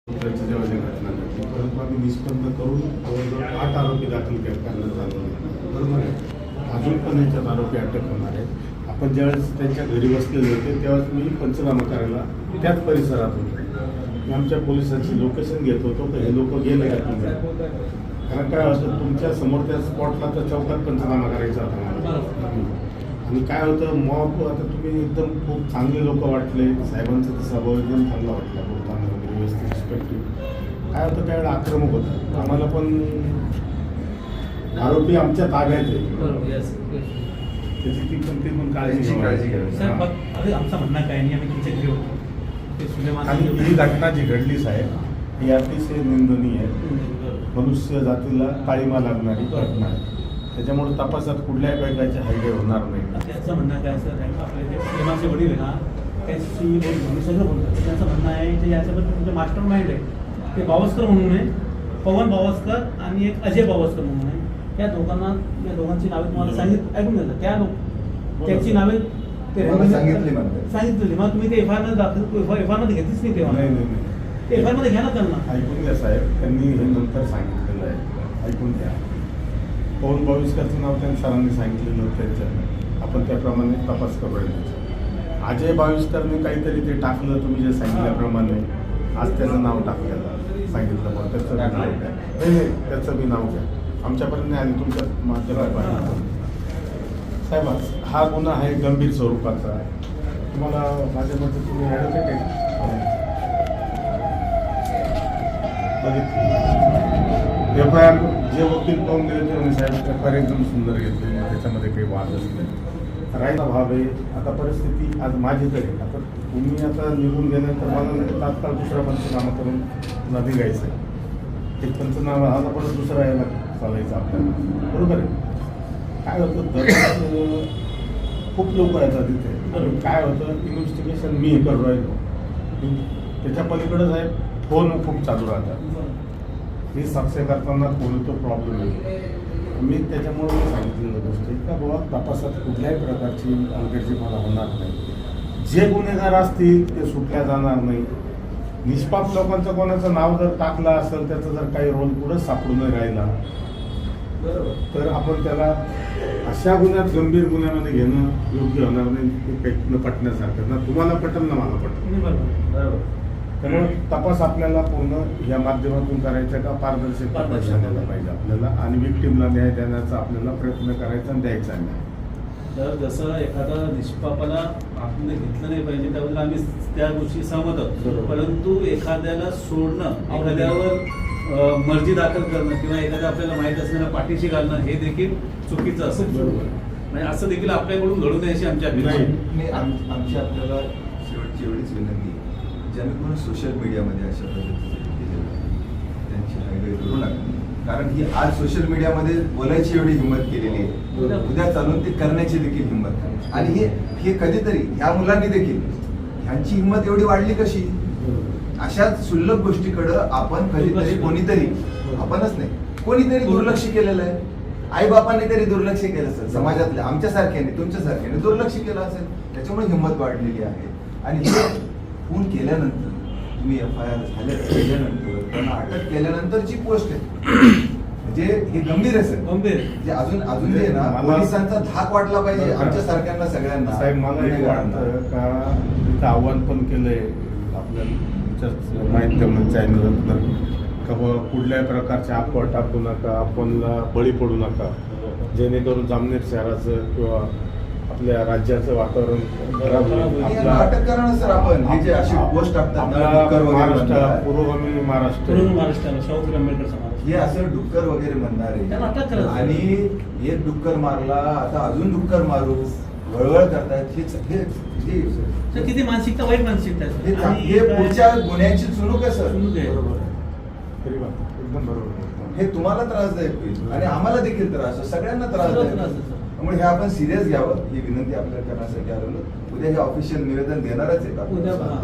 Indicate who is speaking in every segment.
Speaker 1: त्याची जेव्हा घटना घडली परंतु आम्ही निष्पन्न करून जवळजवळ 8 आरोपी दाखल करण्यात आले. बरोबर आहे. अजून पण याच्यात आरोपी अटक होणार आहे. आपण ज्यावेळेस त्यांच्या घरी बसलेले होते त्यावेळेस मी पंचनामा करायला त्याच परिसरात होतो. मी आमच्या पोलिसांची लोकेशन घेत होतो तर हे लोक गेले का. कारण काय होतं तुमच्या समोर त्या स्पॉटला तर चौकात पंचनामा करायचा होता मला. आणि काय होतं मॉब आता तुम्ही एकदम खूप चांगले लोक वाटले. साहेबांचा तर स्वभाव एकदम चांगला वाटला बोलताना वगैरे व्यवस्थित रिस्पेक्टिव्ह. काय होतं त्यावेळेला आक्रमक होतं. आम्हाला पण आरोपी आमच्या ताब्यात आहे त्याची ती पण काळजी
Speaker 2: घ्यावी. आमचं म्हणणं काय नाही आम्ही तुमच्या घरी होतो ते सुलेमान
Speaker 1: आणि ही घटना जी घडली साहेब ही अतिशय निंदनीय आहे. मनुष्य जातीला काळीमा लागणारी घटना आहे. त्याच्यामुळे तपासात कुठल्याही प्रकारचे हल्ले होणार नाही.
Speaker 2: त्याचं म्हणणं काय सर आपले जे सुलेमानचे वडील आहे ना त्याची बोलतो सगळं बोलतात. त्याचं म्हणणं आहे की याच्याबद्दल तुमचे मास्टर माइंड आहे ते बावस्कर म्हणून आहे. पवन बावस्कर आणि एक अजय बावस्कर म्हणून आहे. त्या दोघांची नावे तुम्हाला ऐकून घेतलं त्या त्याची नावे सांगितलेली मग तुम्ही ते एफआयआर मध्ये घेतलीच नाही तेव्हा. ते एफआयआर मध्ये घ्या ना त्यांना.
Speaker 1: ऐकून घ्या साहेब त्यांनी हे नंतर सांगितलेलं आहे. ऐकून घ्या. पवन बाविस्करचं नाव त्यांनी सरांनी सांगितलेलं होतं त्यांच्या आपण त्याप्रमाणे तपास करू राहिलो. अजय बाविस्करने काहीतरी ते टाकलं तुम्ही जे सांगितल्याप्रमाणे आज त्याचं नाव टाकलेलं सांगितलं मग त्याचं नाव घ्या. नाही त्याचं मी नाव घ्या. आमच्यापर्यंत नाही आली तुमच्या माध्यमात साहेब हा गुन्हा आहे गंभीर स्वरूपाचा. तुम्हाला माझ्या मते तुम्ही ॲडव्होकेट आहे बघितली एफआयआर जे वकील पाहून गेले ते साहेब एफआयआर एकदम सुंदर घेतली. त्याच्यामध्ये काही वादच नाही. राहायचा भाव आहे. आता परिस्थिती आज माझी तरी आता तुम्ही आता निघून गेल्यानंतर मला तात्काळ दुसरा पंचनामा करून पुन्हा निघायचं आहे. एक पंचनामा आता परत दुसरा यायला चालायचं आपल्याला. बरोबर आहे. काय होतं दररोज खूप लोक येतात तिथे. काय होतं इन्व्हेस्टिगेशन मी करू राहिलो त्याच्या पलीकडे साहेब फोन खूप चालू राहतात. हे साक्ष्य करताना कोणी तो प्रॉब्लेम येतो. मी त्याच्यामुळे मी सांगितलेलं गोष्ट का बाबा तपासात कुठल्याही प्रकारची हलगर्जीपणा होणार नाही. जे गुन्हेगार असतील ते सुटल्या जाणार नाही. निष्पाप लोकांचं कोणाचं नाव जर टाकलं असेल त्याचं जर काही रोल पुढे सापडून राहिला तर आपण त्याला अशा गुन्ह्यात गंभीर गुन्ह्यामध्ये घेणं योग्य होणार नाही. ते न पटण्यासारखं ना तुम्हाला पटेल ना मला पटेल. बरोबर. त्यामुळे तपास आपल्याला पूर्ण या माध्यमातून करायचा का पारदर्शक तपास झालेला पाहिजे आपल्याला आणि विक्टीमला न्याय देण्याचा आपल्याला प्रयत्न करायचा आणि द्यायचा नाही.
Speaker 2: तर जसं एखादा निष्पापाला आपण घेतलं नाही पाहिजे त्याबद्दल आम्ही त्या गोष्टी सहमत आहोत. परंतु एखाद्याला सोडणं एखाद्यावर मर्जी दाखल करणं किंवा एखाद्या आपल्याला माहीत असलेल्या पाठीशी घालणं हे देखील चुकीचं असेल. बरोबर. म्हणजे असं देखील आपल्याकडून घडू नये अशी आमची अपेक्षा आहे.
Speaker 3: आमची आपल्याला शेवटची एवढीच विनंती ज्यांनी कोणी सोशल मीडियामध्ये अशा पद्धतीने त्यांची हायवे करू नका. कारण ही आज सोशल मीडियामध्ये बोलायची एवढी हिंमत केलेली आहे उद्या चालून ती करण्याची देखील हिंमत करायची. आणि हे कधीतरी ह्या मुलांनी देखील ह्यांची हिंमत एवढी वाढली कशी. अशाच सुलभ गोष्टीकडं आपण कधीतरी कोणीतरी आपणच नाही कोणीतरी दुर्लक्ष केलेलं आहे. आई बापांनी तरी दुर्लक्ष केलं असेल. समाजातल्या आमच्यासारख्याने तुमच्यासारख्याने दुर्लक्ष केलं असेल. त्याच्यामुळे हिंमत वाढलेली आहे. आणि हे खून केल्यानंतर तुम्ही एफआयआर केल्यानंतर त्यांना अटक केल्यानंतरची पोस्ट आहे म्हणजे हे गंभीर असेल.
Speaker 2: गंभीर
Speaker 3: जे अजून जे ना पोलिसांचा धाक वाटला पाहिजे आमच्या सारख्यांना सगळ्यांना.
Speaker 1: साहेब मला हे वाटतं का इथं आव्हान पण केलंय आपल्याला माध्यम चॅनलवर का बाबा कुठल्याही प्रकारचे अफवा टाकू नका. आपणला बळी पडू नका जेणेकरून जामनेर शहराचं किंवा आपल्या राज्याचं वातावरण खराब होईल.
Speaker 3: अटक करा ना सर. आपण हे जे अशी पोस्ट टाकतात
Speaker 1: महाराष्ट्र पुरोगामी महाराष्ट्र
Speaker 3: हे असं डुक्कर वगैरे म्हणणारे आणि एक डुक्कर मारला आता अजून डुक्कर मारू वळवळ करतायत.
Speaker 2: हे किती मानसिकता वाईट मानसिकता
Speaker 3: हे पुढच्या गुन्ह्याची चुणूक आहे सर.
Speaker 1: एकदम बरोबर.
Speaker 3: हे तुम्हाला त्रासदायक होईल आणि आम्हाला देखील त्रास सगळ्यांना त्रासदायक. त्यामुळे हे आपण सिरियस घ्यावं ही विनंती आपल्याला करण्यासाठी आलेलो. उद्या हे ऑफिशियल निवेदन देणारच आहे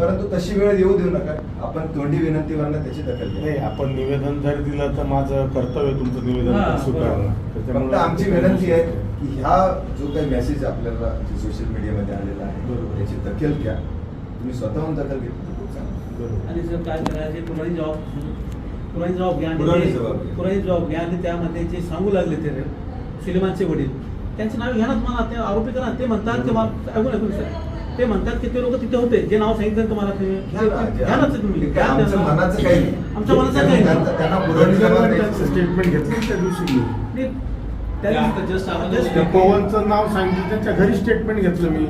Speaker 3: परंतु तशी वेळ येऊ देऊ नका. आपण तोंडी विनंतीवरनं त्याची दखल
Speaker 1: नाही. आपण निवेदन जर दिलं तर माझं कर्तव्य तुमचं निवेदन स्वीकारणं.
Speaker 3: फक्त आमची विनंती आहे की ह्या जो काही मेसेज आपल्याला सोशल मीडियामध्ये आलेला आहे त्याची दखल घ्या. तुम्ही स्वतःहून दखल घेतली खूप चांगलं.
Speaker 1: बरोबर.
Speaker 2: आणि सर काय करायचे पुराणी जबाब घ्या आणि
Speaker 3: पुराणी
Speaker 2: ते-
Speaker 3: जबाब घ्या.
Speaker 2: पुराणी जबाब घ्या आणि त्यामध्ये जे सांगू लागले ते सुलेमानचे वडील त्यांचे नाव घ्या ना, तुम्हाला ते आरोपी करा. ते म्हणतात की ऐकून सर, ते म्हणतात की ते लोक तिथे होते, जे नाव सांगितलं तुम्हाला ते घ्या ना तुम्ही, घ्या
Speaker 3: आमचं
Speaker 2: त्यांना.
Speaker 3: मनाचं काही नाही.
Speaker 2: आमच्या मनाचं काही नाही.
Speaker 3: त्यांना पुराणी जबाब द्यायचं.
Speaker 1: स्टेटमेंट घेतलं त्या दिवशी मी.
Speaker 2: नाही, त्या-
Speaker 4: जस्ट आम्हाला
Speaker 1: त्या पवनचं नाव सांगितलं, त्यांच्या घरी स्टेटमेंट घेतलं मी.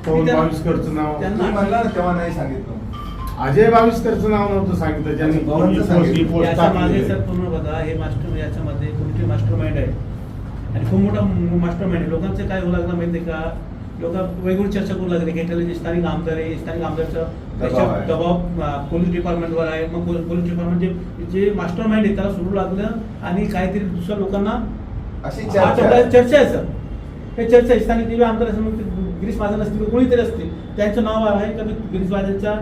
Speaker 1: पवन
Speaker 2: त्यांना-
Speaker 1: बाविस्करचं नाव,
Speaker 2: त्यांना-
Speaker 3: तुम्ही म्हणला ना तेव्हा नाही सांगितलं.
Speaker 1: अजय बाविस्करचं नाव नव्हतं सांगितलं, ज्यांनी
Speaker 3: पवनचं सांगितलं.
Speaker 1: पोस्ट
Speaker 2: याच्या मागे
Speaker 1: टाकली.
Speaker 2: सर पूर्ण बघा, हे मास्टर याच्यामध्ये कोणते मास्टर माइंड आहे आणि खूप मोठा मास्टर माइंड आहे. लोकांचं काय होऊ लागलं माहिती आहे का, लोक वेगवेगळी चर्चा करू लागले की जे स्थानिक आमदार आहे, स्थानिक आमदारचा
Speaker 3: आहे.
Speaker 2: दबाव पोलीस डिपार्टमेंटवर आहे. मग पोलीस डिपार्टमेंट जे मास्टर माइंड आहे त्याला सोडू लागलं आणि काहीतरी दुसऱ्या लोकांना
Speaker 3: अशी
Speaker 2: हा,
Speaker 3: चर्चा
Speaker 2: तेवढा चर्चा आहे सर. हे चर्चा आहे. स्थानिक जे आमदार असेल, मग ते गिरीश महाजन असतील, कोणीतरी असतील, त्यांचं नाव आहे का गिरीश महाजनच्या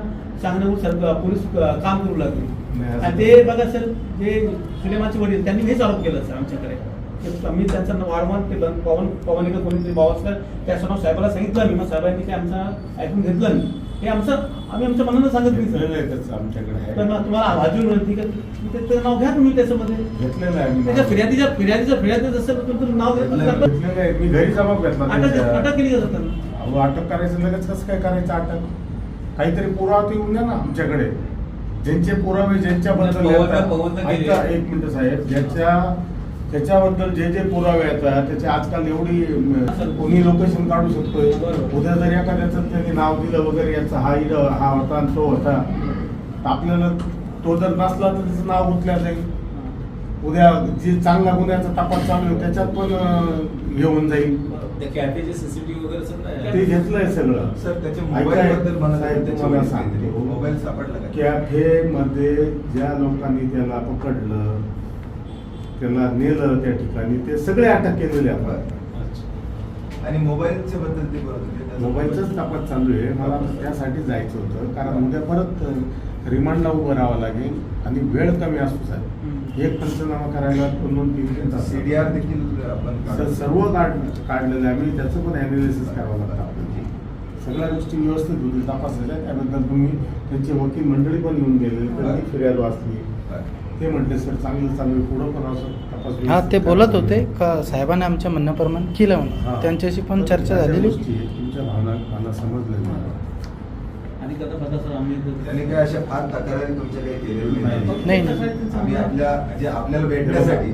Speaker 2: सांगण्यावर पोलीस काम करू लागले.
Speaker 1: नाही, असं
Speaker 2: आणि ते बघा सर, जे सुलेमानचे वडील त्यांनी हेच आरोप केला सर आमच्याकडे. मी त्यांचं वारंवार ते पवन एका कोणीतरी बावस्कर त्या समोर साहेबाला सांगितलं मी, मग साहेबांनी काय आमचं ऐकून घेतलं नाही. हे आम्ही आमच्या मनानं सांगत नाही
Speaker 1: घेतलेलं
Speaker 2: सर.
Speaker 1: आहे त्याचं आमच्याकडे आहे.
Speaker 2: पण मग तुम्हाला अजून विनंती का त्याचं नाव घ्या तुम्ही त्याच्यामध्ये.
Speaker 1: घेतलेलं आहे मी.
Speaker 2: त्याच्या फिर्यादीचं असेल तर तुमचं नाव घेतलं
Speaker 1: घेतलेलं आहे मी. घरी जबाब घेतला त्यांच्या.
Speaker 2: अटक केली का त्यांना?
Speaker 1: अहो, अटक करायचं लगेच कसं काय करायचं अटक? काहीतरी पुरावा ते येऊन द्या ना आमच्याकडे. ज्यांचे पुरावे ज्यांच्याबद्दल
Speaker 4: पवनला केले.
Speaker 1: ऐका, एक मिनिट साहेब, त्याच्याबद्दल जे पुरावे येतात त्याची आजकाल एवढी कोणी लोकेशन काढू शकतोय.
Speaker 2: बरोबर.
Speaker 1: उद्या जर एखाद्याचं त्यांनी नाव दिलं वगैरे, याचा हा होता आणि तो होता, तर आपल्याला तो जर नसला तर त्याचं नाव उचल्या जाईल. उद्या जी चांगला गुन्ह्याचा तपास चालू आहे त्याच्यात पण घेऊन जाईल.
Speaker 4: त्या कॅफेचे सीसीटीव्ही वगैरे सगळं
Speaker 1: ते
Speaker 4: आहे.
Speaker 1: घेतलंय सगळं.
Speaker 3: सर त्याच्या
Speaker 1: ऐका,
Speaker 3: मोबाईल बद्दल मला
Speaker 1: साहेब,
Speaker 3: त्याच्या
Speaker 1: तुम्हाला
Speaker 3: वडील काहीतरी.
Speaker 1: सांगतो.
Speaker 3: मोबाईल सापडला का?
Speaker 1: कॅफे मध्ये ज्या लोकांनी त्याला पकडलं, त्याला नेलं त्या ठिकाणी, ते सगळे अटक केलेले आपण.
Speaker 3: आणि मोबाईलच्या बद्दल ते बोलत होते. त्याचा
Speaker 1: मोबाईलचाच तपास चालू आहे. मला त्यासाठी जायचं होतं, कारण उद्या परत रिमांडला उभं राहावं लागेल आणि वेळ कमी असतो साहेब. एक पंचनामा करायला 2-3 तास.
Speaker 3: CDR देखील आपण काढू.
Speaker 1: सर्व काढलेलं आहे आम्ही. त्याचं पण अनालिसिस करावं लागतं आपल्याला. सगळ्या गोष्टी व्यवस्थित होतील तपासायच्या. त्याबद्दल तुम्ही त्यांची वकील मंडळी पण येऊन गेलेली, त्यांनी फिर्याद वाचली. ते म्हटले सर चांगलं चालू आहे, पुढं पण असं तपास
Speaker 5: हा,
Speaker 1: व्यवस्थित
Speaker 5: ते बोलत
Speaker 1: करावा
Speaker 5: होते
Speaker 1: लागेल.
Speaker 5: का साहेबांनी आमच्या म्हणण्याप्रमाणे केलं
Speaker 1: हा.
Speaker 5: म्हणून. त्यांच्याशी पण चर्चा
Speaker 1: अशा
Speaker 5: झालेली.
Speaker 1: गोष्टी आहेत. तुमच्या भावना समजल्या मला.
Speaker 2: आणि कथा बघा सर, आम्ही
Speaker 3: त्यांनी काय अशा फार तक्रारी तुमच्या काही केलेल्या
Speaker 5: नाही.
Speaker 3: आम्ही आपल्याला भेटण्यासाठी